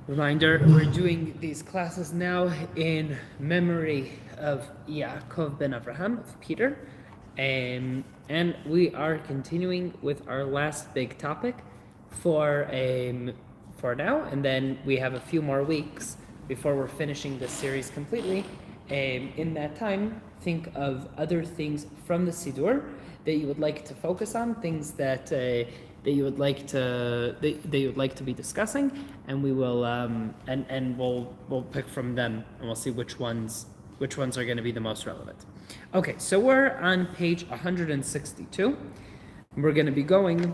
Reminder, we're doing these classes now in memory of Yaakov ben Avraham, of Peter, and we are continuing with our last big topic for now, and then we have a few more weeks before we're finishing this series completely. In that time, think of other things from the Siddur that you would like to focus on, things that you would like to be discussing, and we will and we'll pick from them, and we'll see which ones are going to be the most relevant. Okay, so we're on page 162. We're going to be going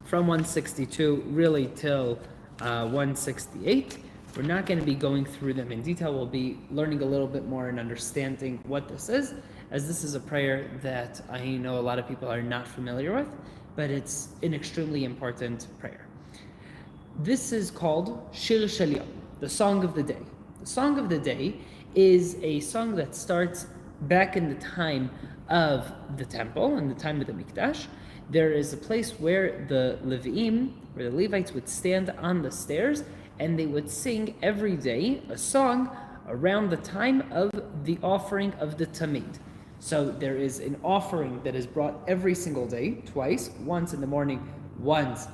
from 162 really till 168. We're not going to be going through them in detail. We'll be learning a little bit more and understanding what this is, as this is a prayer that I know a lot of people are not familiar with, but it's an extremely important prayer. This is called Shir Shel Yom, the Song of the Day. The Song of the Day is a song that starts back in the time of the temple, in the time of the Mikdash. There is a place where the Leviim, where the Levites would stand on the stairs, and they would sing every day a song around the time of the offering of the Tamid. So there is an offering that is brought every single day, twice, once in the morning, once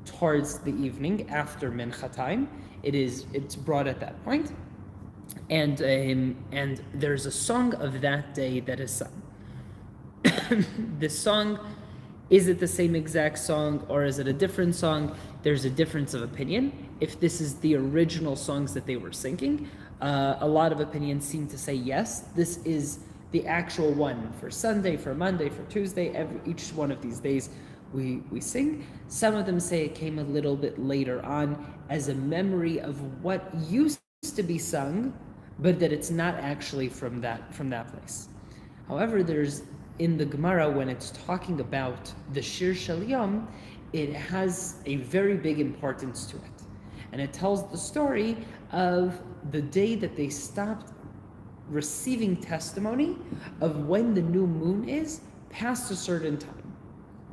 towards the evening after Mincha time. It's brought at that point, and there's a song of that day that is sung. This song, is it the same exact song or is it a different song? There's a difference of opinion. If this is the original songs that they were singing, a lot of opinions seem to say yes, this is the actual one for Sunday, for Monday, for Tuesday, each one of these days we sing. Some of them say it came a little bit later on as a memory of what used to be sung, but that it's not actually from that place. However, there's in the Gemara, when it's talking about the Shir Shel Yom, it has a very big importance to it. And it tells the story of the day that they stopped receiving testimony of when the new moon is past a certain time.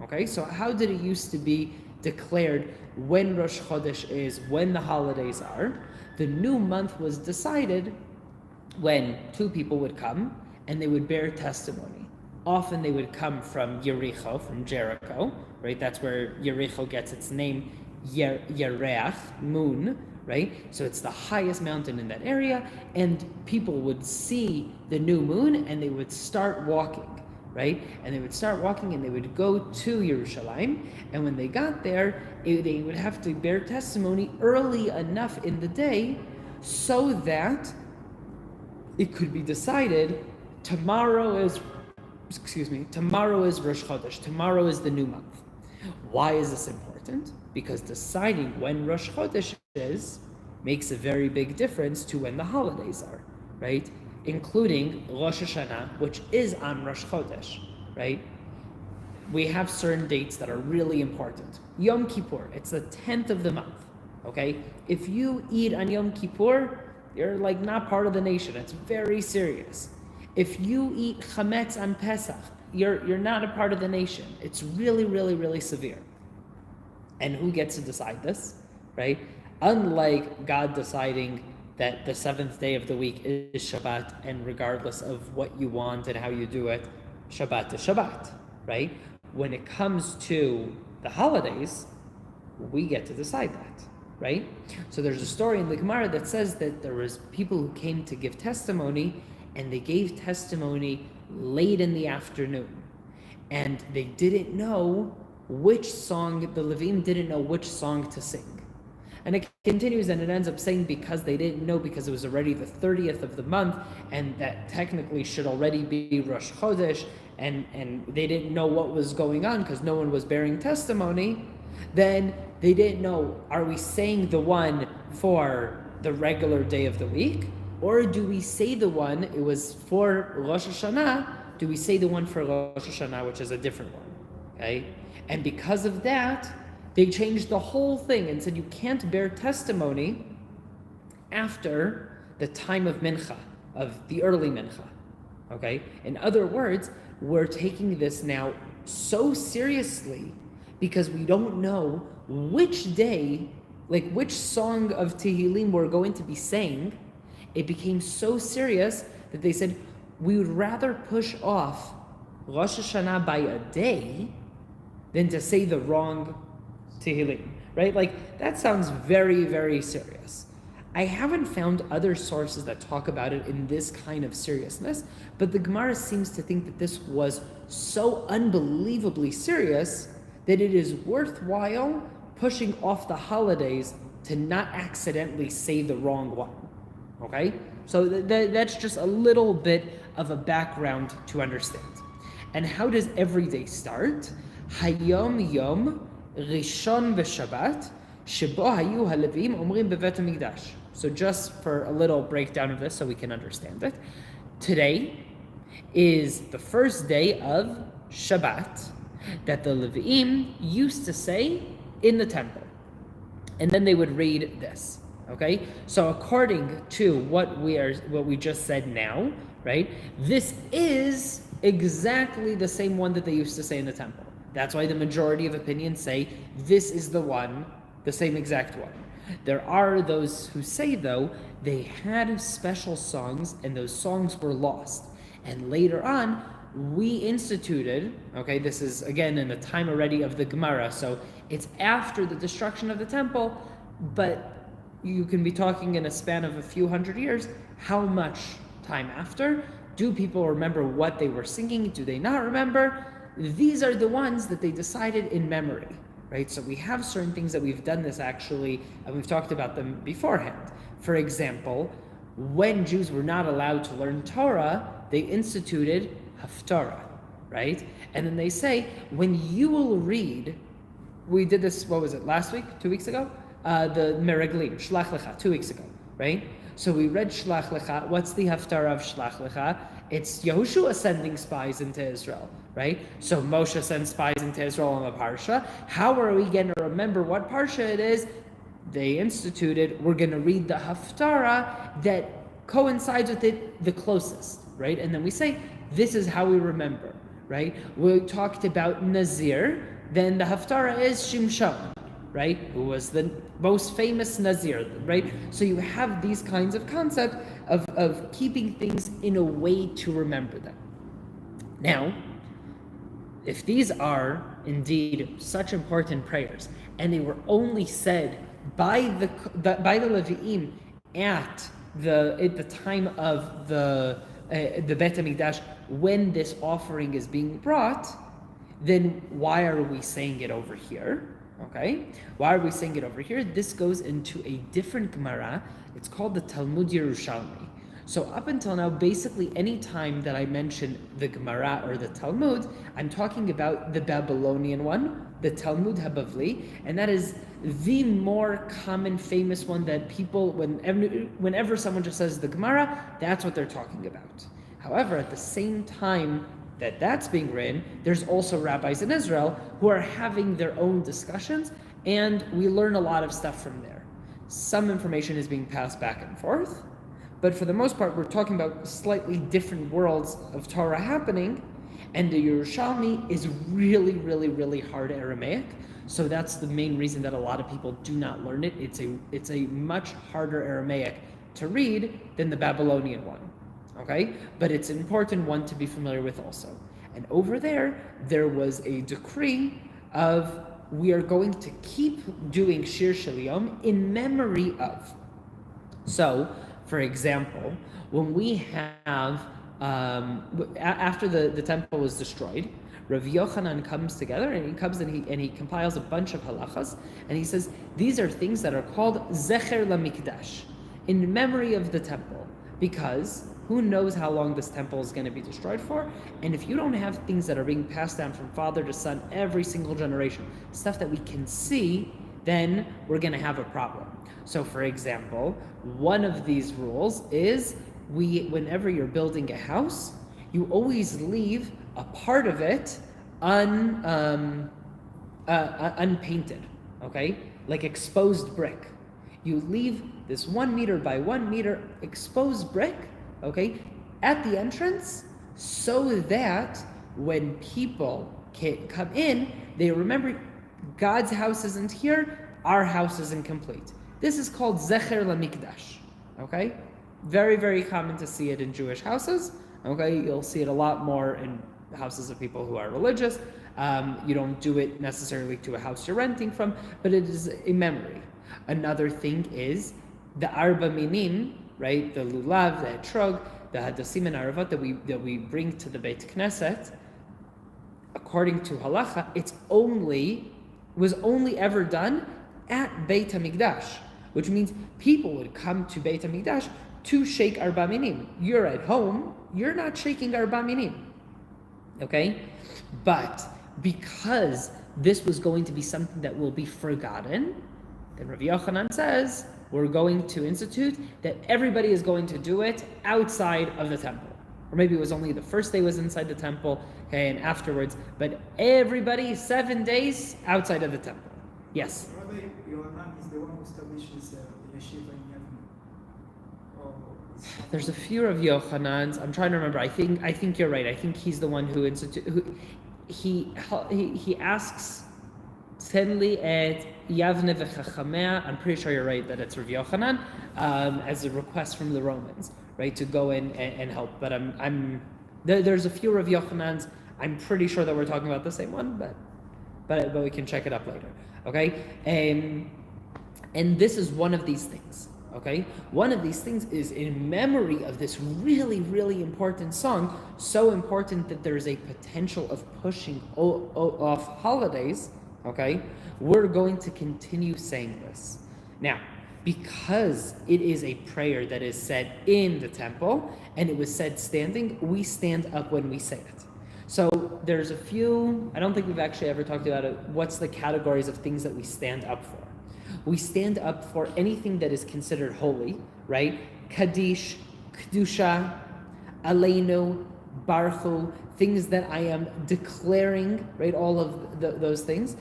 Okay, so how did it used to be declared when Rosh Chodesh is, when the holidays are? The new month was decided when two people would come and they would bear testimony. Often they would come from Yericho, from Jericho, right? That's where Yericho gets its name, Yereach, moon, right? So it's the highest mountain in that area, and people would see the new moon and they would start walking, right? And they would start walking and they would go to Yerushalayim, and when they got there, they would have to bear testimony early enough in the day so that it could be decided tomorrow is Rosh Chodesh, tomorrow is the new month. Why is this important? Because deciding when Rosh Chodesh is makes a very big difference to when the holidays are, right? Including Rosh Hashanah, which is on Rosh Chodesh, right? We have certain dates that are really important. Yom Kippur, it's the 10th of the month, okay? If you eat on Yom Kippur, you're like not part of the nation. It's very serious. If you eat chametz on Pesach, you're not a part of the nation. It's really, really, really severe. And who gets to decide this, right? Unlike God deciding that the seventh day of the week is Shabbat, and regardless of what you want and how you do it, Shabbat is Shabbat, right? When it comes to the holidays, we get to decide that, right? So there's a story in the Gemara that says that there was people who came to give testimony, and they gave testimony late in the afternoon, and they didn't know which song, the Levim didn't know which song to sing. And it continues, and it ends up saying because they didn't know, because it was already the 30th of the month, and that technically should already be Rosh Chodesh, and they didn't know what was going on because no one was bearing testimony, then they didn't know, are we saying the one for the regular day of the week? Or do we say the one, it was for Rosh Hashanah, do we say the one for Rosh Hashanah, which is a different one, okay? And because of that, they changed the whole thing and said you can't bear testimony after the time of Mincha, of the early Mincha, okay? In other words, we're taking this now so seriously because we don't know which day like which song of Tehillim we're going to be saying, it became so serious that they said, we would rather push off Rosh Hashanah by a day than to say the wrong Tehillim, right? Like, that sounds very, very serious. I haven't found other sources that talk about it in this kind of seriousness, but the Gemara seems to think that this was so unbelievably serious that it is worthwhile pushing off the holidays to not accidentally say the wrong one, okay? So that's just a little bit of a background to understand. And how does every day start? Hayom Yom Rishon v'Shabbat Shebo Hayu Halevim Omrim Bevet HaMikdash. So just for a little breakdown of this so we can understand it. Today is the first day of Shabbat that the Levim used to say in the temple. And then they would read this. Okay? So according to what we just said now, right? This is exactly the same one that they used to say in the temple. That's why the majority of opinions say this is the one, the same exact one. There are those who say, though, they had special songs and those songs were lost. And later on, we instituted, okay, this is again in the time already of the Gemara, so it's after the destruction of the temple, but you can be talking in a span of a few hundred years. How much time after? Do people remember what they were singing? Do they not remember? These are the ones that they decided in memory, right? So we have certain things that we've done this actually, and we've talked about them beforehand. For example, when Jews were not allowed to learn Torah, they instituted Haftarah, right? And then they say, when you will read, we did this, what was it, last week, 2 weeks ago? The Meraglim, Shlach Lecha, 2 weeks ago, right? So we read Shlach Lecha. What's the Haftarah of Shlach Lecha? It's Yehoshua sending spies into Israel, right? So Moshe sends spies into Israel on the Parsha. How are we going to remember what Parsha it is? They instituted, we're going to read the Haftarah that coincides with it the closest, right? And then we say, this is how we remember, right? We talked about Nazir, then the Haftarah is Shimshon, right? Who was the most famous Nazir, right? So you have these kinds of concepts of keeping things in a way to remember them. Now, if these are indeed such important prayers, and they were only said by the Levi'im at the time of the Bet HaMikdash when this offering is being brought, then why are we saying it over here? Okay, why are we saying it over here? This goes into a different Gemara. It's called the Talmud Yerushalmi. So up until now, basically any time that I mention the Gemara or the Talmud, I'm talking about the Babylonian one, the Talmud HaBavli, and that is the more common, famous one that people, whenever someone just says the Gemara, that's what they're talking about. However, at the same time that's being written, there's also rabbis in Israel who are having their own discussions, and we learn a lot of stuff from there. Some information is being passed back and forth, but for the most part, we're talking about slightly different worlds of Torah happening, and the Yerushalmi is really, really, really hard Aramaic, so that's the main reason that a lot of people do not learn it. It's a much harder Aramaic to read than the Babylonian one. Okay, but it's an important one to be familiar with also. And over there was a decree of we are going to keep doing Shir Shel Yom in memory of. So, for example, when we have, after the temple was destroyed, Rav Yochanan comes together and he comes and he compiles a bunch of halachas, and he says these are things that are called Zecher LaMikdash, in memory of the temple, because who knows how long this temple is going to be destroyed for? And if you don't have things that are being passed down from father to son every single generation, stuff that we can see, then we're going to have a problem. So for example, one of these rules is whenever you're building a house, you always leave a part of it unpainted, okay? Like exposed brick. You leave this 1 meter by 1 meter exposed brick, okay, at the entrance, so that when people come in, they remember God's house isn't here, our house is incomplete. This is called Zecher LaMikdash. Okay? Very, very common to see it in Jewish houses. Okay? You'll see it a lot more in houses of people who are religious. You don't do it necessarily to a house you're renting from, but it is a memory. Another thing is the Arba Minim, right? The Lulav, the Etrog, the Hadasim and Aravot that we bring to the Beit Knesset. According to halacha, was only ever done at Beit HaMikdash, which means people would come to Beit HaMikdash to shake Arba Minim. You're at home, you're not shaking Arba Minim. Okay? But because this was going to be something that will be forgotten, then Rabbi Yochanan says, we're going to institute that everybody is going to do it outside of the temple. Or maybe it was only the first day was inside the temple, okay, and afterwards, but everybody 7 days outside of the temple. Yes? Rabbi Yochanan is the one who establishes the yeshiva in Yemen. There's a few of Yochanans. I'm trying to remember. I think you're right. I think he's the one who he asks Tenli et Yavne v'chachamea. I'm pretty sure you're right that it's Rav Yochanan as a request from the Romans, right, to go in and help. But there's a few Rav Yochanans. I'm pretty sure that we're talking about the same one, but we can check it up later. Okay, and this is one of these things. Okay, one of these things is in memory of this really, really important song, so important that there's a potential of pushing off holidays. Okay, we're going to continue saying this. Now, because it is a prayer that is said in the temple, and it was said standing, we stand up when we say it. So there's a few, I don't think we've actually ever talked about it, what's the categories of things that we stand up for. We stand up for anything that is considered holy, right? Kaddish, Kedusha, Aleinu, Baruch, things that I am declaring, right? All of those things.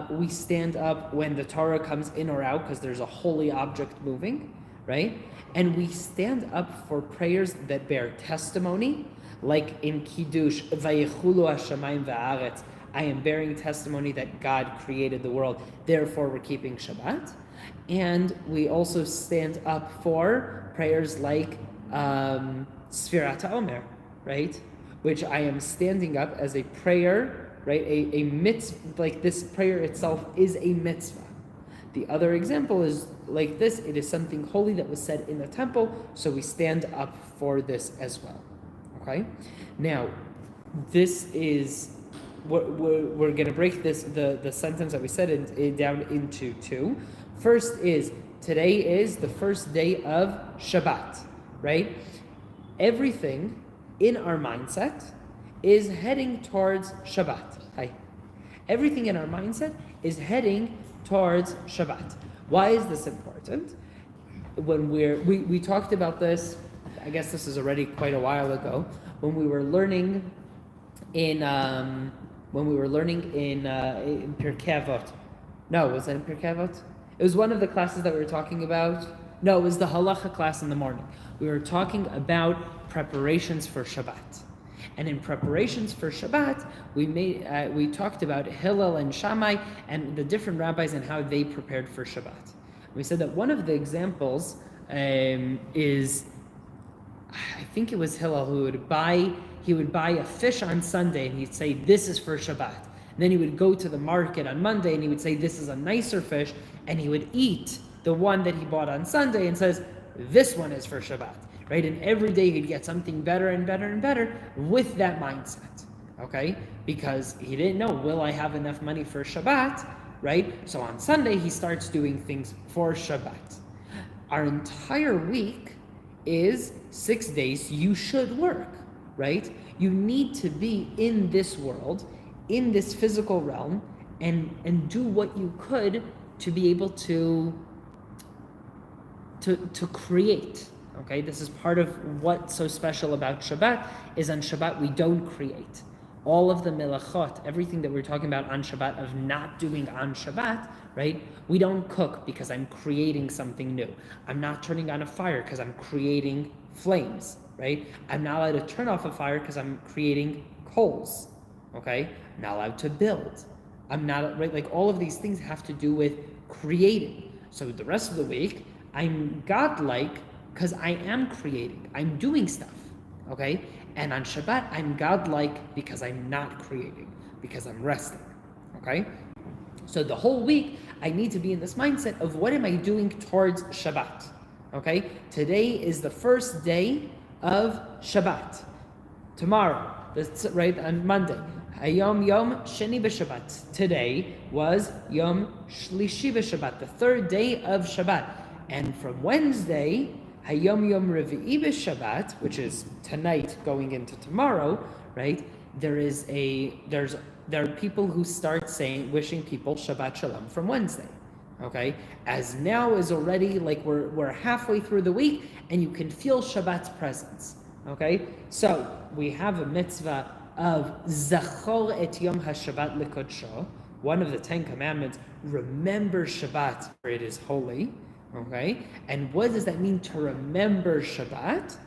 We stand up when the Torah comes in or out because there's a holy object moving, right? And we stand up for prayers that bear testimony, like in Kiddush, Vayichulu Hashamayim va'aretz, I am bearing testimony that God created the world, therefore we're keeping Shabbat. And we also stand up for prayers like Sfirat HaOmer, right? Which I am standing up as a prayer, right? A mitzvah, like this prayer itself is a mitzvah. The other example is like this, it is something holy that was said in the temple, so we stand up for this as well. Okay? Now, this is, we're going to break this, the sentence that we said down into two. First is, today is the first day of Shabbat, right? Everything in our mindset is heading towards Shabbat. Hi. Everything in our mindset is heading towards Shabbat. Why is this important? When we talked about this, I guess this is already quite a while ago, when we were learning in Pirkei Avot. No, was it in Pirkei Avot? It was one of the classes that we were talking about. No, it was the halacha class in the morning. We were talking about preparations for Shabbat. And in preparations for Shabbat, we talked about Hillel and Shammai and the different rabbis and how they prepared for Shabbat. We said that one of the examples is, I think it was Hillel who would buy a fish on Sunday and he'd say, this is for Shabbat. And then he would go to the market on Monday and he would say, this is a nicer fish, and he would eat the one that he bought on Sunday and says, this one is for Shabbat, right? And every day he'd get something better and better and better with that mindset, okay? Because he didn't know, will I have enough money for Shabbat, right? So on Sunday, he starts doing things for Shabbat. Our entire week is 6 days you should work, right? You need to be in this world, in this physical realm, and do what you could to be able to create. Okay, this is part of what's so special about Shabbat, is on Shabbat we don't create. All of the melachot, everything that we're talking about on Shabbat, of not doing on Shabbat, right? We don't cook because I'm creating something new. I'm not turning on a fire because I'm creating flames, right? I'm not allowed to turn off a fire because I'm creating coals, okay? I'm not allowed to build. I'm not, right? Like all of these things have to do with creating. So the rest of the week, I'm godlike because I am creating. I'm doing stuff, okay? And on Shabbat, I'm godlike because I'm not creating, because I'm resting, okay? So the whole week, I need to be in this mindset of what am I doing towards Shabbat, okay? Today is the first day of Shabbat. Tomorrow, that's right, on Monday, Hayom Yom Sheni b'Shabbat. Today was Yom Shlishi b'Shabbat, the third day of Shabbat. And from Wednesday, Hayom Yom Revi'i b'Shabbat, which is tonight going into tomorrow, right? There are people who start wishing people Shabbat Shalom from Wednesday. Okay, as now is already like we're halfway through the week, and you can feel Shabbat's presence. Okay, so we have a mitzvah of Zachor et Yom HaShabbat L'Kodsho, one of the 10 commandments. Remember Shabbat, for it is holy. Okay, and what does that mean to remember Shabbat?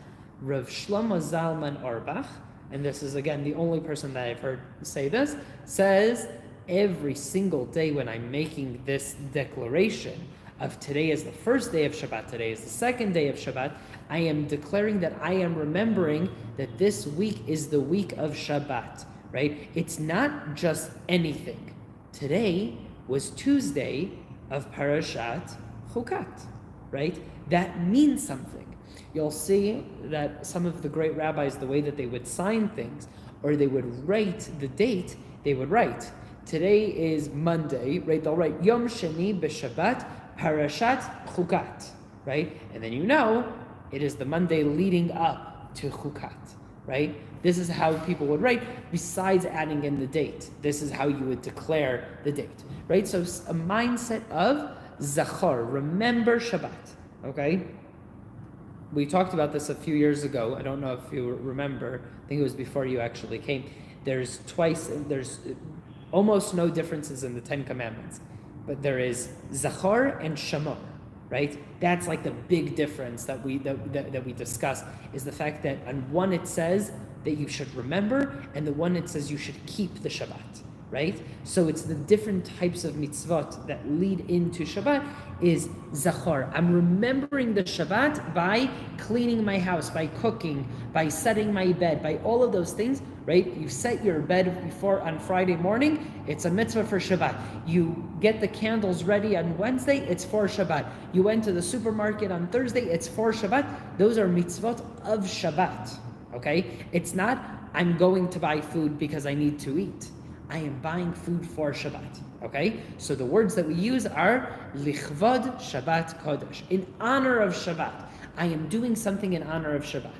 Rav Shlomo Zalman Auerbach, and this is again the only person that I've heard say this, says every single day when I'm making this declaration of today is the first day of Shabbat, today is the second day of Shabbat, I am declaring that I am remembering that this week is the week of Shabbat, right? It's not just anything. Today was Tuesday of Parashat Chukat, right? That means something. You'll see that some of the great rabbis, the way that they would sign things, or they would write the date, they would write, today is Monday, right? They'll write Yom Sheni b'Shabbat Parashat Chukat, right? And then you know it is the Monday leading up to Chukat, right? This is how people would write, besides adding in the date. This is how you would declare the date, right? So a mindset of Zachor, remember Shabbat, okay? We talked about this a few years ago. I don't know if you remember. I think it was before you actually came. There's almost no differences in the 10 commandments, but there is Zachor and Shamor, right? That's like the big difference that we discuss, is the fact that on one it says that you should remember, and the one it says you should keep the Shabbat, right? So it's the different types of mitzvot that lead into Shabbat is Zachor. I'm remembering the Shabbat by cleaning my house, by cooking, by setting my bed, by all of those things, right? You set your bed before on Friday morning, it's a mitzvah for Shabbat. You get the candles ready on Wednesday, it's for Shabbat. You went to the supermarket on Thursday, it's for Shabbat. Those are mitzvot of Shabbat, okay? It's not, I'm going to buy food because I need to eat. I am buying food for Shabbat, okay? So the words that we use are lichvod Shabbat Kodesh, in honor of Shabbat. I am doing something in honor of Shabbat.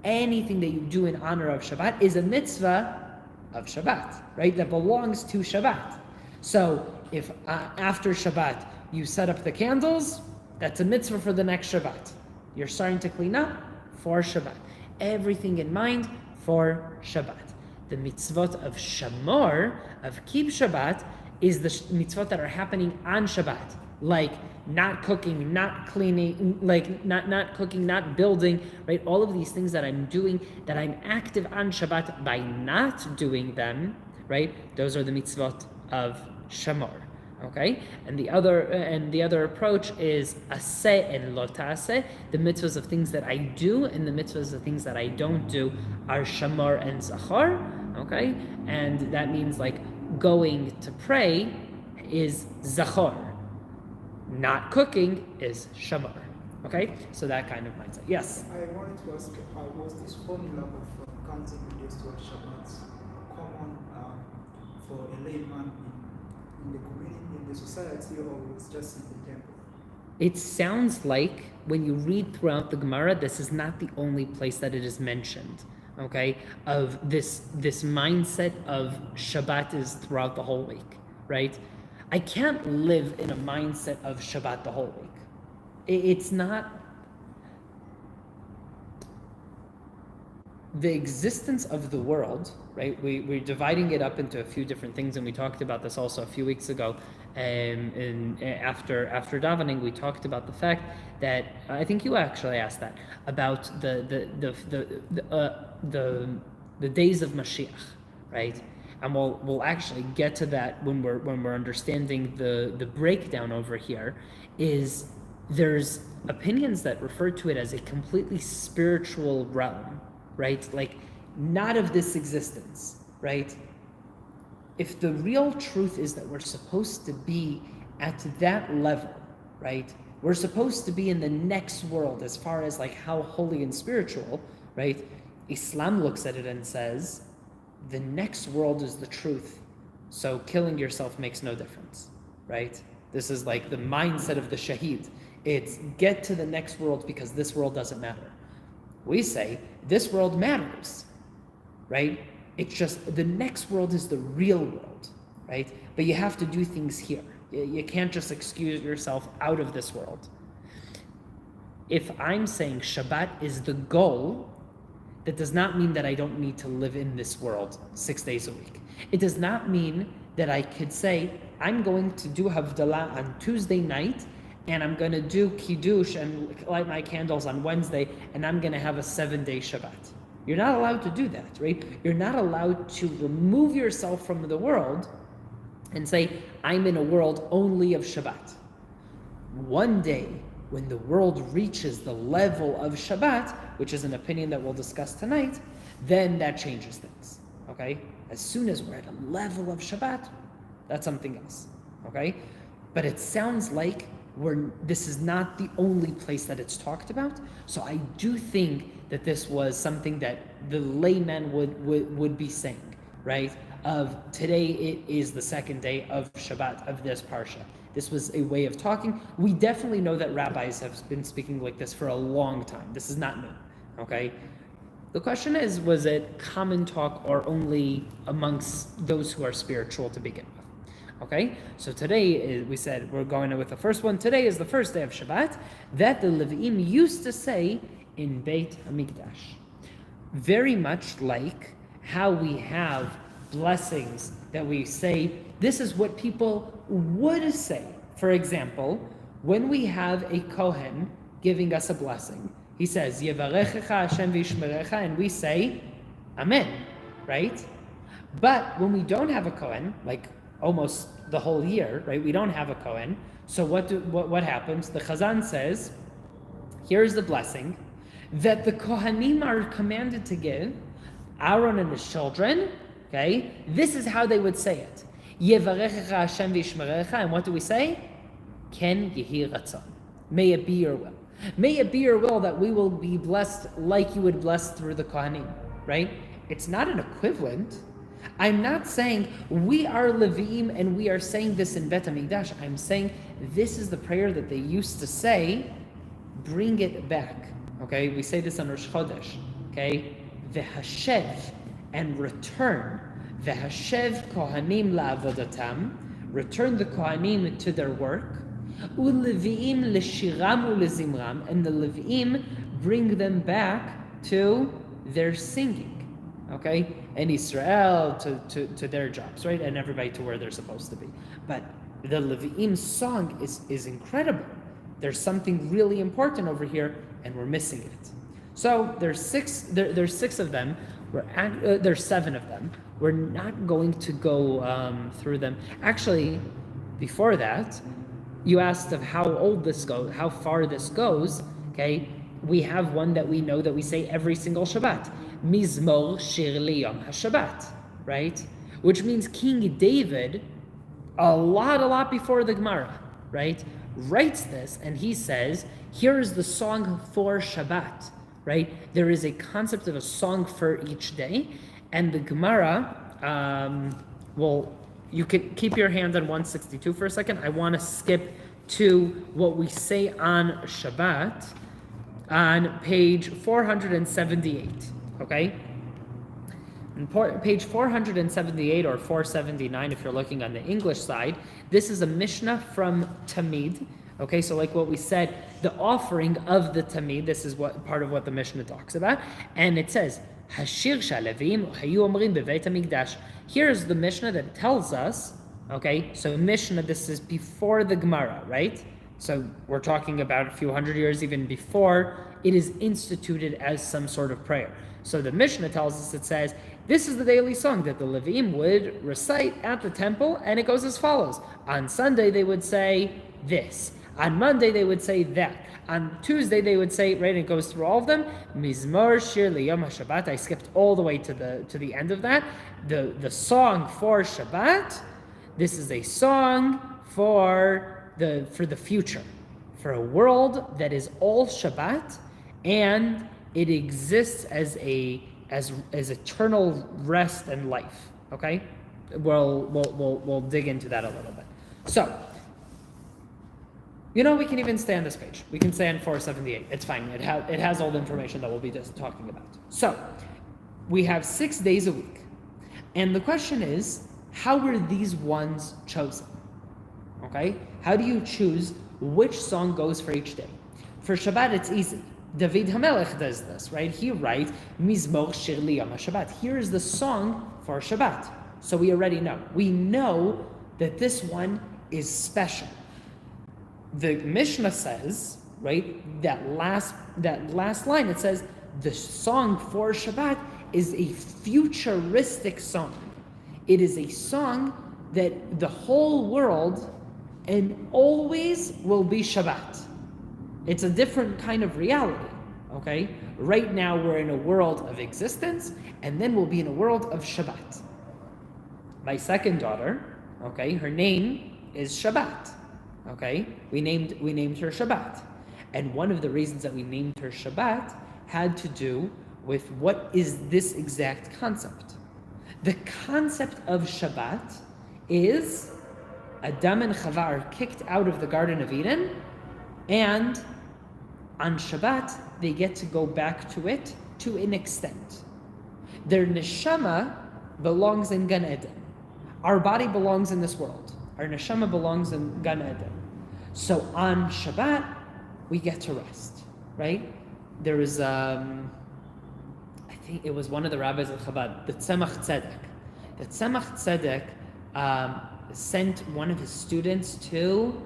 Anything that you do in honor of Shabbat is a mitzvah of Shabbat, right? That belongs to Shabbat. So if after Shabbat you set up the candles, that's a mitzvah for the next Shabbat. You're starting to clean up for Shabbat. Everything in mind for Shabbat. The mitzvot of Shamor, of keep Shabbat, is the mitzvot that are happening on Shabbat, like not cooking, not cleaning, like not cooking, not building, right? All of these things that I'm doing, that I'm active on Shabbat by not doing them, right? Those are the mitzvot of Shamor, okay? And the other approach is aseh and lo ta'aseh. The mitzvahs of things that I do and the mitzvahs of things that I don't do are Shamor and Zachor, okay? And that means like going to pray is Zachor. Not cooking is Shamor, okay? So that kind of mindset. Yes? I wanted to ask, was this formula of counting the days towards Shabbat common for a layman in the community, in the society, or it's just in the temple? It sounds like when you read throughout the Gemara, this is not the only place that it is mentioned, okay? Of this mindset of Shabbat is throughout the whole week, right? I can't live in a mindset of Shabbat the whole week. It's not. The existence of the world, right? We're dividing it up into a few different things, and we talked about this also a few weeks ago. After davening, we talked about the fact that I think you actually asked that about the days of Mashiach, right? and we'll actually get to that when we're understanding the breakdown over here, is there's opinions that refer to it as a completely spiritual realm, right? Like not of this existence, right? If the real truth is that we're supposed to be at that level, right? We're supposed to be in the next world as far as like how holy and spiritual, right? Islam looks at it and says, the next world is the truth. So killing yourself makes no difference, right? This is like the mindset of the shaheed. It's get to the next world because this world doesn't matter. We say this world matters, right? It's just the next world is the real world, right? But you have to do things here. You can't just excuse yourself out of this world. If I'm saying Shabbat is the goal, that does not mean that I don't need to live in this world 6 days a week. It does not mean that I could say, I'm going to do Havdalah on Tuesday night, and I'm going to do Kiddush and light my candles on Wednesday, and I'm going to have a 7-day Shabbat. You're not allowed to do that, right? You're not allowed to remove yourself from the world and say, I'm in a world only of Shabbat. One day, when the world reaches the level of Shabbat, which is an opinion that we'll discuss tonight, then that changes things, okay? As soon as we're at a level of Shabbat, that's something else, okay? But it sounds like this is not the only place that it's talked about, so I do think that this was something that the layman would be saying, right? Of today it is the second day of Shabbat of this parsha. This was a way of talking. We definitely know that rabbis have been speaking like this for a long time. This is not new, okay? The question is, was it common talk or only amongst those who are spiritual to begin with? Okay, so today we said we're going with the first one. Today is the first day of Shabbat that the Levim used to say in Beit HaMikdash. Very much like how we have blessings that we say, this is what people would say. For example, when we have a Kohen giving us a blessing, he says, Yevarechecha Hashem v'yishmerecha, and we say, Amen, right? But when we don't have a Kohen, like almost the whole year, right? We don't have a Kohen. So what happens? The Chazan says, here's the blessing that the Kohanim are commanded to give, Aaron and his children, okay? This is how they would say it. Yevarechecha Hashem v'yishmerecha, and what do we say? Ken yehi ratzon. May it be your will. May it be your will that we will be blessed like you would bless through the Kohanim, right? It's not an equivalent. I'm not saying we are Levim and we are saying this in Bet HaMikdash. I'm saying this is the prayer that they used to say. Bring it back, okay? We say this on Rosh Chodesh, okay? V'hashev, and return. V'hashev kohanim la'avodatam, return the kohanim to their work. U'leviim l'shiram u'lezimram, and the Leviim bring them back to their singing. Okay, and Israel to their jobs, right, and everybody to where they're supposed to be. But the Levi'im song is incredible. There's something really important over here, and we're missing it. So there's six. There's 6 of them. There's 7 of them. We're not going to go through them. Actually, before that, you asked of how old this goes, how far this goes. Okay, we have one that we know that we say every single Shabbat. Mizmor Shir Shel Yom HaShabbat, right? Which means King David, a lot before the Gemara, right, writes this, and he says, here is the song for Shabbat, right? There is a concept of a song for each day, and the Gemara, you can keep your hand on 162 for a second. I want to skip to what we say on Shabbat on page 478. Okay? And page 478 or 479, if you're looking on the English side, this is a Mishnah from Tamid. Okay, so like what we said, the offering of the Tamid, this is what part of what the Mishnah talks about. And it says, Hashir Shalevim Hayu Omrim Beveit HaMikdash. Here's the Mishnah that tells us, okay, so Mishnah, this is before the Gemara, right? So we're talking about a few hundred years even before it is instituted as some sort of prayer. So the Mishnah tells us, it says, this is the daily song that the Levim would recite at the temple, and it goes as follows. On Sunday, they would say this. On Monday, they would say that. On Tuesday, they would say, right, and it goes through all of them, Mizmor Shir Yom HaShabbat. I skipped all the way to the end of that. The song for Shabbat, this is a song for the future, for a world that is all Shabbat, and it exists as eternal rest and life. Okay, we'll dig into that a little bit. So, we can even stay on this page. We can stay on 478. It's fine. It has all the information that we'll be just talking about. So, we have 6 days a week, and the question is, how were these ones chosen? Okay, how do you choose which song goes for each day? For Shabbat, it's easy. David HaMelech does this, right? He writes, Mizmor Shir Yom HaShabbat. Here is the song for Shabbat. So we already know. We know that this one is special. The Mishnah says, right, that last line, it says, the song for Shabbat is a futuristic song. It is a song that the whole world and always will be Shabbat. It's a different kind of reality, okay? Right now we're in a world of existence, and then we'll be in a world of Shabbat. My second daughter, okay, her name is Shabbat, okay? We named her Shabbat. And one of the reasons that we named her Shabbat had to do with what is this exact concept. The concept of Shabbat is Adam and Chava are kicked out of the Garden of Eden, and on Shabbat, they get to go back to it to an extent. Their neshama belongs in Gan Eden. Our body belongs in this world. Our neshama belongs in Gan Eden. So on Shabbat, we get to rest, right? There was, I think it was one of the rabbis of Chabad, the Tzemach Tzedek. The Tzemach Tzedek sent one of his students to,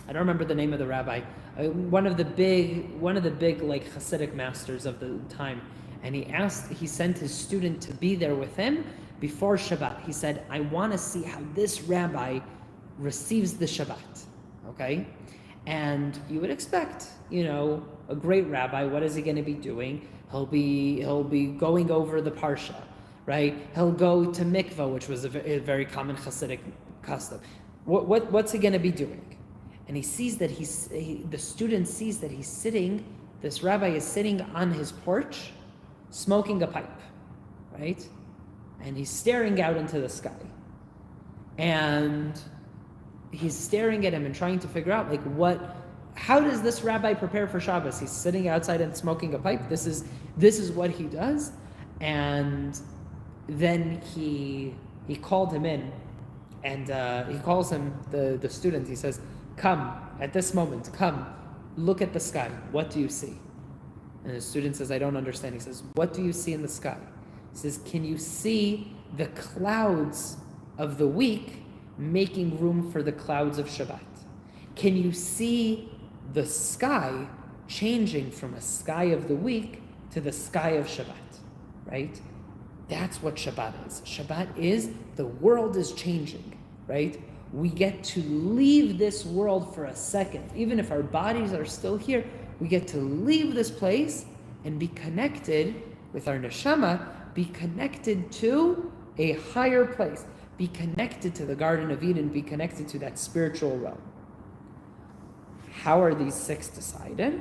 I don't remember the name of the rabbi, one of the big like Hasidic masters of the time, and he sent his student to be there with him before Shabbat. He said, I want to see how this rabbi receives the Shabbat, okay? And you would expect, a great rabbi, what is he going to be doing? He'll be going over the parsha, right? He'll go to mikvah, which was a very common Hasidic custom. What's he going to be doing? And he sees that the student sees that this rabbi is sitting on his porch, smoking a pipe, right? And he's staring out into the sky. And he's staring at him and trying to figure out, how does this rabbi prepare for Shabbos? He's sitting outside and smoking a pipe. This is what he does. And then he called him in, and he calls him, the student, he says, come, at this moment, come, look at the sky. What do you see? And the student says, I don't understand. He says, what do you see in the sky? He says, can you see the clouds of the week making room for the clouds of Shabbat? Can you see the sky changing from a sky of the week to the sky of Shabbat, right? That's what Shabbat is. Shabbat is the world is changing, right? We get to leave this world for a second. Even if our bodies are still here, we get to leave this place and be connected with our neshama, be connected to a higher place, be connected to the Garden of Eden, be connected to that spiritual realm. How are these 6 decided?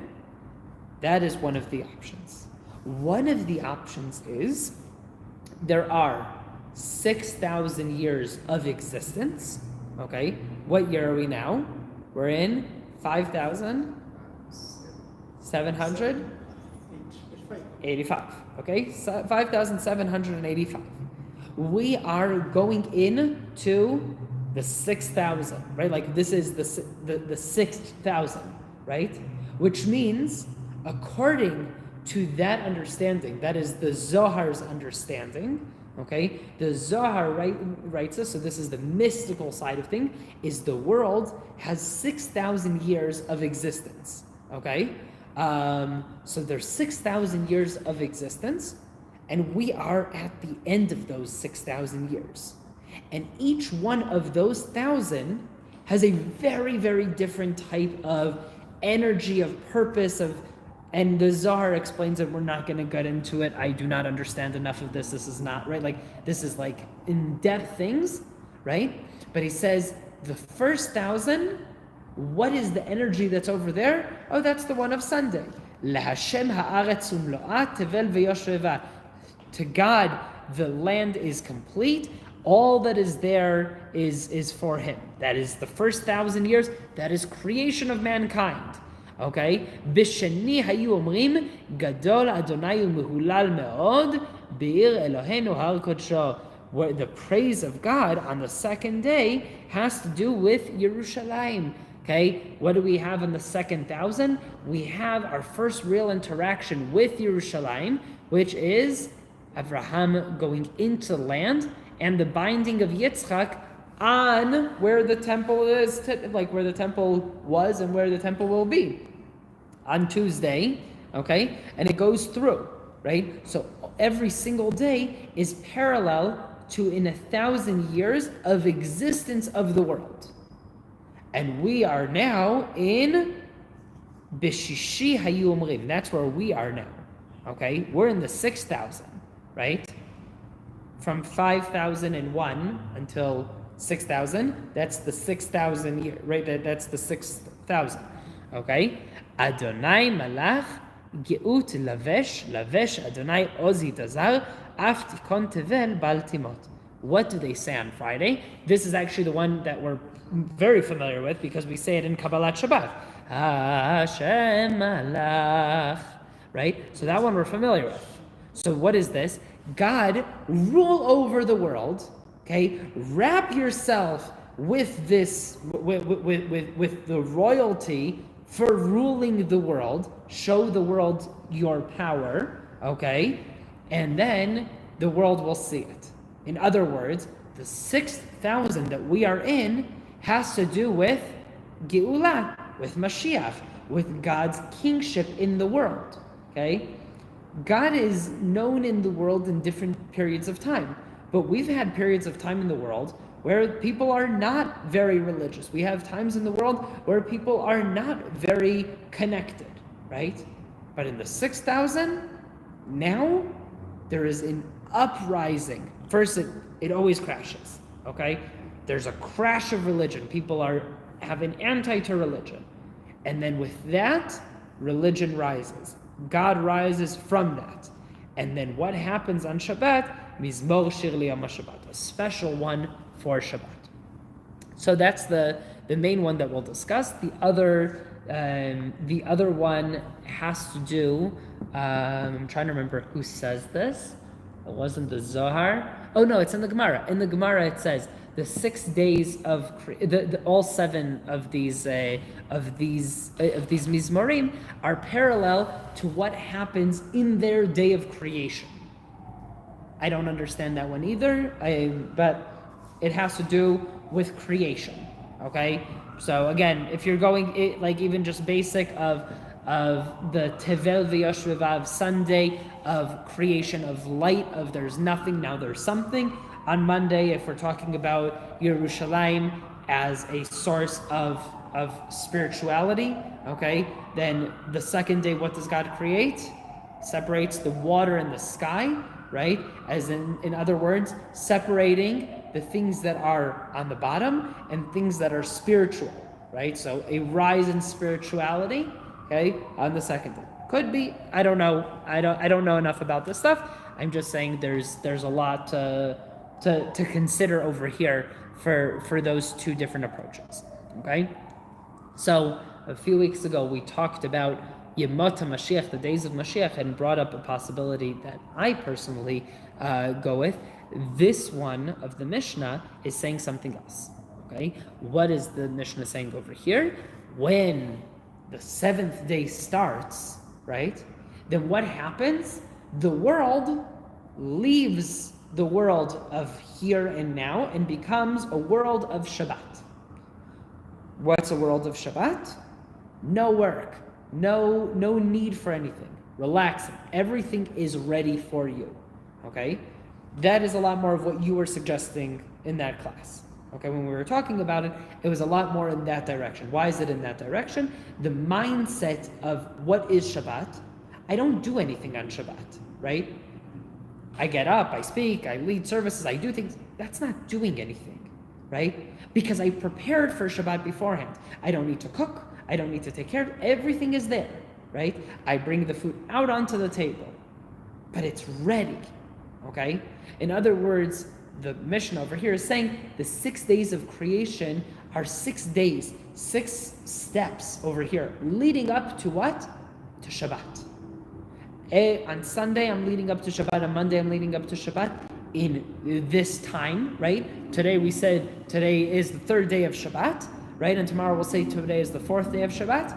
That is one of the options. One of the options is there are 6,000 years of existence. Okay, what year are we now? We're in 5,785. Okay, 5,785. We are going into the 6,000, right? This is the 6,000, right? Which means, according to that understanding, that is the Zohar's understanding. Okay, the Zohar writes us, so this is the mystical side of things, is the world has 6,000 years of existence. Okay, so there's 6,000 years of existence, And we are at the end of those 6,000 years. And each one of those 1,000 has a very, very different type of energy, of purpose, and the Zohar explains it. We're not going to get into it. I do not understand enough of this. This is not, right? Like, this is like in-depth things, right? But he says, the first 1,000, what is the energy that's over there? Oh, that's the one of Sunday. LaHashem ha'aretz umlo'at tevel v'yosheva. To God, the land is complete. All that is there is for Him. That is the first 1,000 years. That is creation of mankind. Okay? B'sheni hayu omrim gadol Adonai u'mehulal me'od be'ir Eloheinu har kodsho. Where the praise of God on the second day has to do with Yerushalayim. Okay, what do we have in the second 1,000? We have our first real interaction with Yerushalayim, which is Avraham going into the land and the binding of Yitzchak on where the temple is, like where the temple was and where the temple will be on Tuesday. Okay, and it goes through, right? So every single day is parallel to in 1,000 years of existence of the world. And we are now in Bishishi Hayu Omrim. That's where we are now. Okay? We're in the 6,000, right? From 5,001 until 6,000. That's the 6,000 year, right? That's the 6,000. Okay? Adonai Malach Geut Lavesh Adonai Ozi Tazar Aftikon Tevel Baltimot. What do they say on Friday? This is actually the one that we're very familiar with because we say it in Kabbalat Shabbat. Hashem Malach. Right? So that one we're familiar with. So what is this? God, rule over the world. Okay? Wrap yourself with this, with the royalty for ruling the world. Show the world your power. Okay? And then the world will see it. In other words, the 6,000 that we are in has to do with Geula, with Mashiach, with God's kingship in the world. Okay? God is known in the world in different periods of time, but we've had periods of time in the world where people are not very religious. We have times in the world where people are not very connected, right? But in the 6,000, now there is an uprising. First, it always crashes, okay? There's a crash of religion. People have an anti-to-religion. And then with that, religion rises. God rises from that. And then what happens on Shabbat? Mizmor Shir Yom Shabbat, a special one for Shabbat. So that's the main one that we'll discuss. The other one has to do, I'm trying to remember who says this. It wasn't the Zohar. Oh no, it's in the Gemara. In the Gemara it says the 6 days of all 7 of these mizmorim are parallel to what happens in their day of creation. I don't understand that one either. But it has to do with creation. Okay, so again, if you're going like even just basic of the Tevel v'Yosheva of Sunday, of creation of light, of there's nothing, now there's something. On Monday, if we're talking about Yerushalayim as a source of spirituality, okay, then the second day, what does God create? Separates the water and the sky, right? As in other words, separating the things that are on the bottom and things that are spiritual, right? So a rise in spirituality, okay, on the second day. Could be, I don't know. I don't know enough about this stuff. I'm just saying there's a lot to consider over here for those two different approaches. Okay? So a few weeks ago we talked about Yemot HaMashiach, the days of Mashiach, and brought up a possibility that I personally go with. This one of the Mishnah is saying something else. Okay? What is the Mishnah saying over here? When the 7th day starts, right? Then what happens? The world leaves the world of here and now and becomes a world of Shabbat. What's a world of Shabbat? No work, no need for anything. Relaxing. Everything is ready for you. okay? That is a lot more of what you were suggesting in that class. Okay, when we were talking about it, it was a lot more in that direction. Why is it in that direction? The mindset of what is Shabbat. I don't do anything on Shabbat, right? I get up, I speak, I lead services, I do things. That's not doing anything, right? Because I prepared for Shabbat beforehand. I don't need to cook, I don't need to take care of it. Everything is there, right? I bring the food out onto the table, but it's ready, okay? In other words, the mission over here is saying the 6 days of creation are 6 days, 6 steps over here, leading up to what? To Shabbat. On Sunday, I'm leading up to Shabbat. On Monday, I'm leading up to Shabbat in this time, right? Today we said today is the 3rd day of Shabbat, right? And tomorrow we'll say today is the 4th day of Shabbat.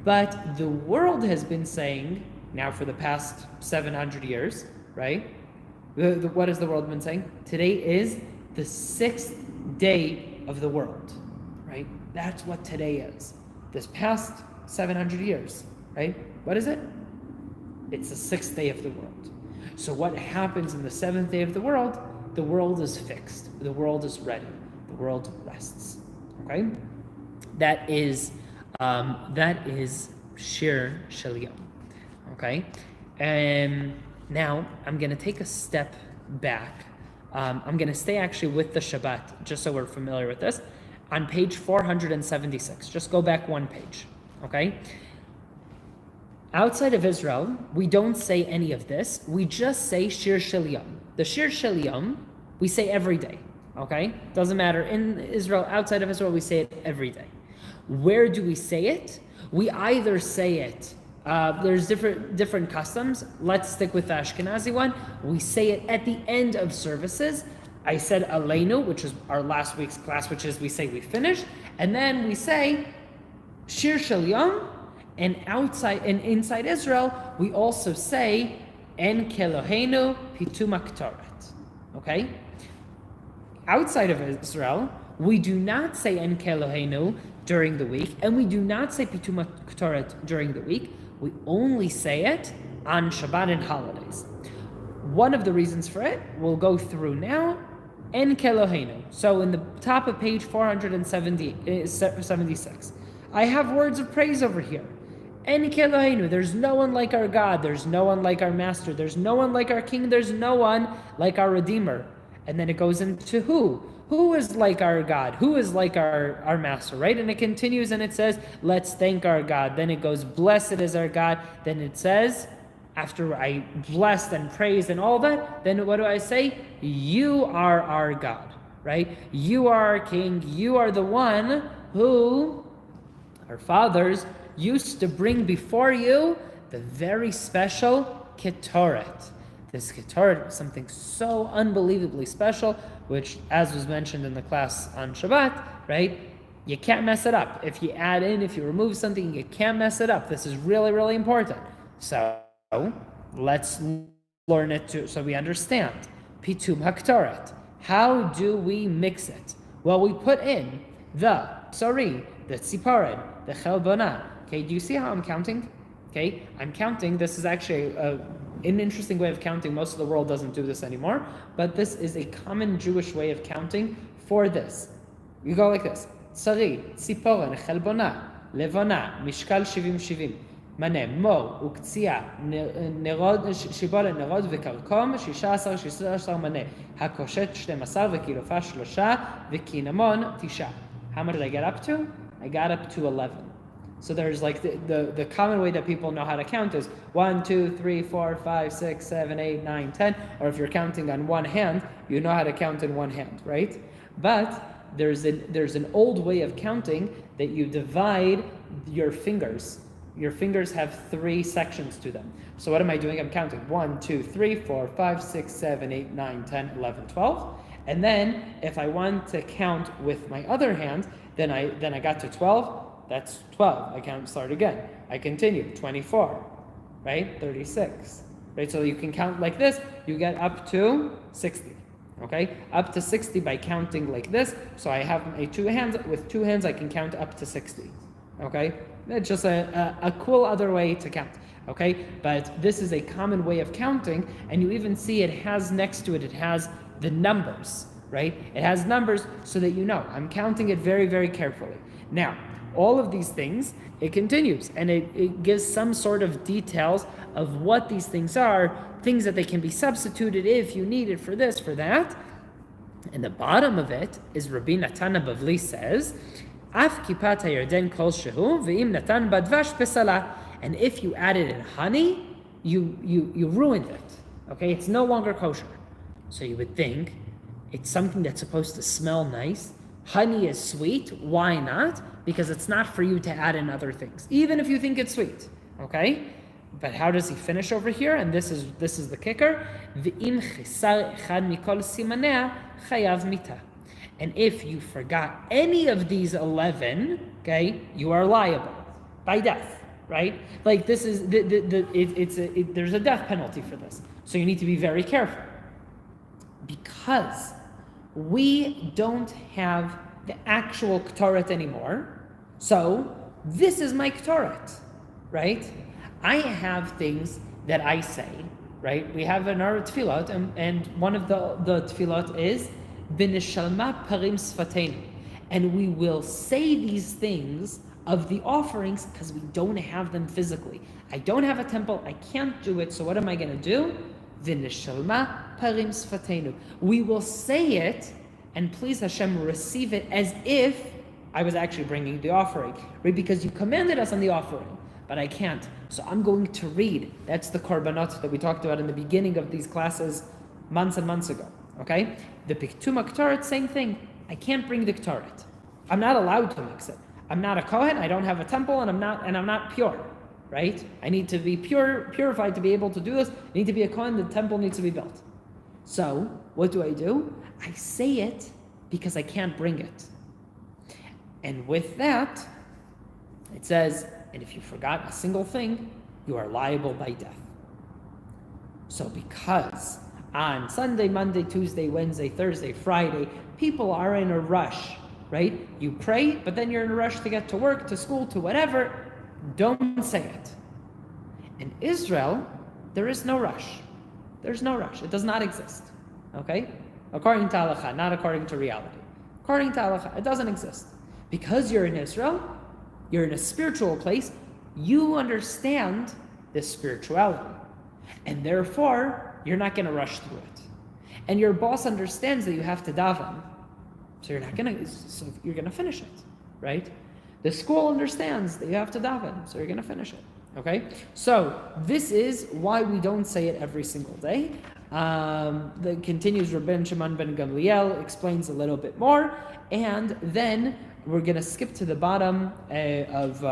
But the world has been saying, now for the past 700 years, right? What has the world been saying? Today is the 6th day of the world, right? That's what today is. This past 700 years, right? What is it? It's the 6th day of the world. So what happens in the 7th day of the world is fixed. The world is ready. The world rests, okay? That is Shir Shel Yom, okay? And now I'm going to take a step back. I'm going to stay actually with the Shabbat, just so we're familiar with this, on page 476. Just go back one page, okay? Outside of Israel, we don't say any of this. We just say Shir Shel Yom. The Shir Shel Yom, we say every day, okay? Doesn't matter. In Israel, outside of Israel, we say it every day. Where do we say it? We either say it there's different customs. Let's stick with the Ashkenazi one. We say it at the end of services. I said Aleinu, which is our last week's class, which is we say we finished, and then we say Shir Shel Yom, and inside Israel we also say En Keloheinu Pitum Aktoret. Okay? Outside of Israel, we do not say En Keloheinu during the week, and we do not say Pitum Aktoret during the week. We only say it on Shabbat and holidays. One of the reasons for it, we'll go through now, En Keloheinu. So in the top of page 476, I have words of praise over here. En Keloheinu, there's no one like our God, there's no one like our Master, there's no one like our King, there's no one like our Redeemer. And then it goes into who? Who is like our God? Who is like our Master, right? And it continues and it says, let's thank our God. Then it goes, blessed is our God. Then it says, after I blessed and praised and all that, then what do I say? You are our God, right? You are our King. You are the one who our fathers used to bring before you the very special Ketoret. This Ketoret was something so unbelievably special, which, as was mentioned in the class on Shabbat, right? You can't mess it up. If you add in, if you remove something, you can't mess it up. This is really, really important. So let's learn it too, so we understand. Pitum Haktoret. How do we mix it? Well, we put in the Tsori, the Tziporen, the Chelbona. Okay, do you see how I'm counting? Okay, I'm counting. This is actually an interesting way of counting. Most of the world doesn't do this anymore, but this is a common Jewish way of counting for this. You go like this. Tsari, Tziporen, Chelbona, Levona, Mishkal Shivim, Mane, Mo, Uktzia, Shiboret, Nerod, Vekarkom, 16 Mane, Hakoshet, 12, Vekilofa, 3, Vekinamon, 9. How much did I get up to? I got up to 11. So there's like the common way that people know how to count is 1, 2, 3, 4, 5, 6, 7, 8, 9, 10. Or if you're counting on one hand, you know how to count in one hand, right? But there's an old way of counting that you divide your fingers. Your fingers have 3 sections to them. So what am I doing? I'm counting 1, 2, 3, 4, 5, 6, 7, 8, 9, 10, 11, 12. And then if I want to count with my other hand, then I got to 12. That's 12. I can't start again. I continue. 24, right? 36, right? So you can count like this. You get up to 60, okay? Up to 60 by counting like this. So I have my 2 hands. With 2 hands, I can count up to 60, okay? It's just a cool other way to count. okay? But this is a common way of counting, and you even see it has next to it, it has the numbers, right? It has numbers so that you know. I'm counting it very, very carefully. Now, all of these things, it continues, and it gives some sort of details of what these things are, things that they can be substituted if you need it for this, for that. And the bottom of it is Rabbi Natan Bavli says, Af kipat hayarden kol shehu ve'im natan badvash pesala. And if you added in honey, you ruined it. Okay, it's no longer kosher. So you would think it's something that's supposed to smell nice. Honey is sweet. Why not? Because it's not for you to add in other things, even if you think it's sweet. Okay, but how does he finish over here? And this is the kicker. Ve'im chisar echad mikol simanea chayav mita. And if you forgot any of these 11, okay, you are liable by death, right? Like this is there's a death penalty for this, so you need to be very careful because we don't have the actual Ktoret anymore. So this is my Ktoret, right? I have things that I say, right? We have in our tefillot, and one of the tefillot is B'nishalma parim sfateinu, and we will say these things of the offerings because we don't have them physically. I don't have a temple, I can't do it, so what am I going to do? V'nishalma parim sfateinu. We will say it, and please Hashem, receive it as if I was actually bringing the offering, right? Because you commanded us on the offering, but I can't. So I'm going to read. That's the korbanot that we talked about in the beginning of these classes months and months ago, okay? The Piktuma Ktoret, same thing. I can't bring the Ktoret. I'm not allowed to mix it. I'm not a Kohen, I don't have a temple, and I'm not pure, right? I need to be purified to be able to do this. I need to be a Kohen, the temple needs to be built. So, what do? I say it because I can't bring it. And with that, it says, and if you forgot a single thing, you are liable by death. So because on Sunday, Monday, Tuesday, Wednesday, Thursday, Friday, people are in a rush, right? You pray, but then you're in a rush to get to work, to school, to whatever. Don't say it. In Israel, there is no rush. There's no rush. It does not exist. Okay? According to halacha, not according to reality. According to halacha, it doesn't exist. Because you're in Israel, you're in a spiritual place, you understand this spirituality. And therefore, you're not going to rush through it. And your boss understands that you have to daven. So you're going to finish it, right? The school understands that you have to daven, so you're going to finish it. Okay? So this is why we don't say it every single day. That continues. Rabban Shimon ben Gamliel explains a little bit more, and then we're going to skip to the bottom of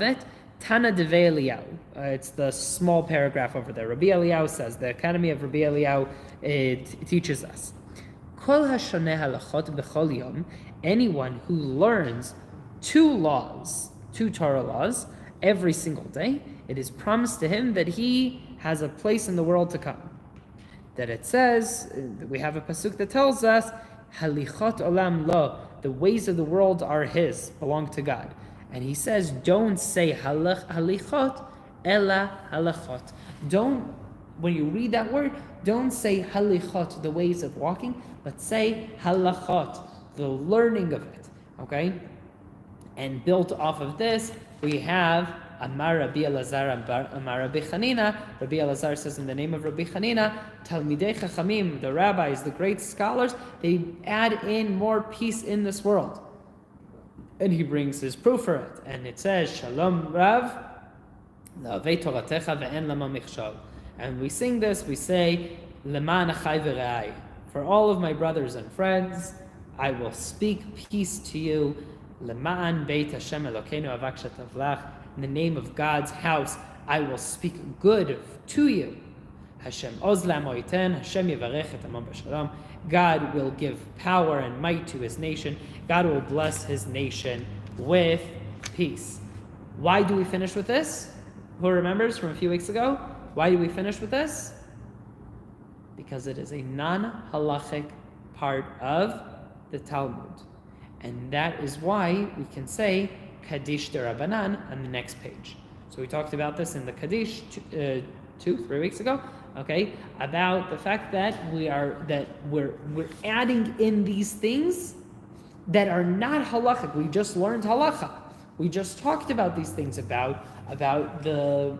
it. Tana Devei Eliyahu. It's the small paragraph over there. Rabbi Eliyahu says, the Academy of Rabbi Eliyahu teaches us, Kol hashoneh halachot b'chol yom, anyone who learns two Torah laws, every single day, it is promised to him that he has a place in the world to come. That it says, we have a pasuk that tells us, Halichot olam lo, the ways of the world are his, belong to God. And he says, don't say halichot, ela halachot. When you read that word, don't say halichot, the ways of walking, but say halachot, the learning of it. Okay? And built off of this, we have Amar Rabbi Elazar, Amar Rabbi Chanina. Rabbi Elazar says in the name of Rabbi Chanina, Talmidei Chachamim, the rabbis, the great scholars, they add in more peace in this world. And he brings his proof for it. And it says, Shalom Rav, La'avei Toratecha ve'en lama michshol. And we sing this, we say, Leman achai v're'ai. For all of my brothers and friends, I will speak peace to you. Leman Beit Hashem Elokeinu avak shetavlach. In the name of God's house, I will speak good to you. Hashem ozlam oiten, Hashem yivarech et amam b'shalom. God will give power and might to his nation. God will bless his nation with peace. Why do we finish with this? Who remembers from a few weeks ago? Why do we finish with this? Because it is a non-halachic part of the Talmud. And that is why we can say Kaddish de Rabbanan on the next page. So we talked about this in the Kaddish 2-3 weeks ago. Okay, about the fact that we're adding in these things that are not halachic. We just learned halacha. We just talked about these things about the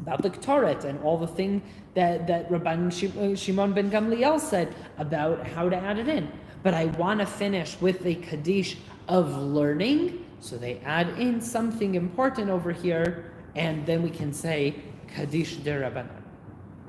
Ketoret and all the thing that Rabban Shimon ben Gamliel said about how to add it in. But I want to finish with a Kaddish of learning, so they add in something important over here, and then we can say Kaddish de Rabbanan.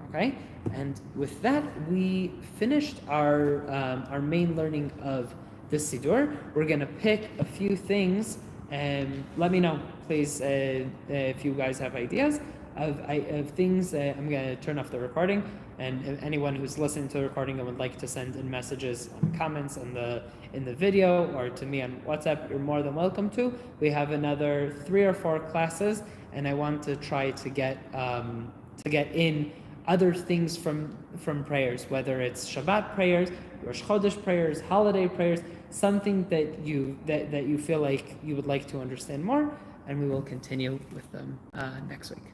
Okay, and with that we finished our main learning of the Siddur. We're gonna pick a few things, and let me know, please, if you guys have ideas of things. I'm gonna turn off the recording, and if anyone who's listening to the recording and would like to send in messages and comments in the video or to me on WhatsApp, you're more than welcome to. We have another 3 or 4 classes, and I want to try to get in other things from prayers, whether it's Shabbat prayers, Rosh Chodesh prayers, holiday prayers, something that you feel like you would like to understand more, and we will continue with them next week.